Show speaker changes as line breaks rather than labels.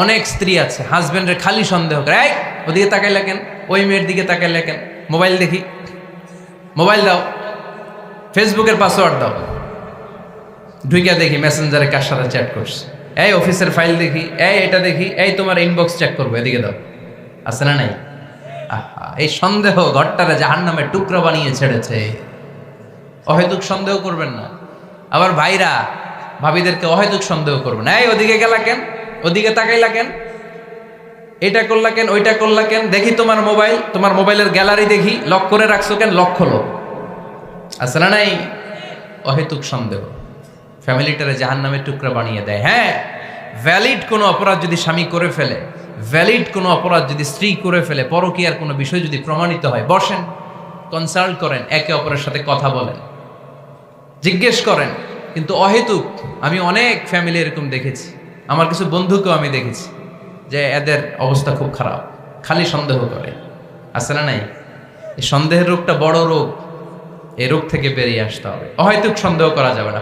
অনেক স্ত্রী আছে হাজবেন্ডের খালি সন্দেহ করে, এই ওদিকে তাকাইলা কেন, ওই মেয়ের দিকে তাকাইলা কেন, মোবাইল দেখি, মোবাইল দাও, ফেসবুকের পাসওয়ার্ড দাও, ঢুইকা দেখি মেসেঞ্জারে কার সাথে চ্যাট করছে, এই অফিসের ফাইল দেখি, এই এটা দেখি, এই তোমার ইনবক্স চেক করবো, এদিকে দাও। আছে না নাই? আহা, এই সন্দেহ ঘরটারে জাহান্নামের টুকরা বানিয়ে ছেড়েছে। অহেতুক সন্দেহ করবেন না। আবার ভাইরা ভাবিদেরকে অহেতুক সন্দেহ করবেন, এই ওদিকে গেলা কেন, ওদিকে তাকাইলা কেন, এটা করলা কেন, ওইটা করলা কেন, দেখি তোমার মোবাইল, তোমার মোবাইলের গ্যালারি দেখি, লক করে রাখছো কেন, লক খোলো। আছে না নাই? অহেতুক সন্দেহ ফ্যামিলিটারে জাহান্নামের টুকরা বানিয়ে দেয়। হ্যাঁ, ভ্যালিড কোনো অপরাধ যদি স্বামী করে ফেলে, ভ্যালিড কোনো অপরাধ যদি স্ত্রী করে ফেলে, পরকীয়ার কোনো বিষয় যদি প্রমাণিত হয়, বসেন, কনসাল্ট করেন, একে অপরের সাথে কথা বলেন, জিজ্ঞেস করেন। কিন্তু অহেতুক, আমি অনেক ফ্যামিলি এরকম দেখেছি, আমার কিছু বন্ধুকেও আমি দেখেছি যে এদের অবস্থা খুব খারাপ, খালি সন্দেহ করে। আছে না নাই? এই সন্দেহের রোগটা বড় রোগ, এই রোগ থেকে বেরিয়ে আসতে হবে। অহেতুক সন্দেহ করা যাবে না।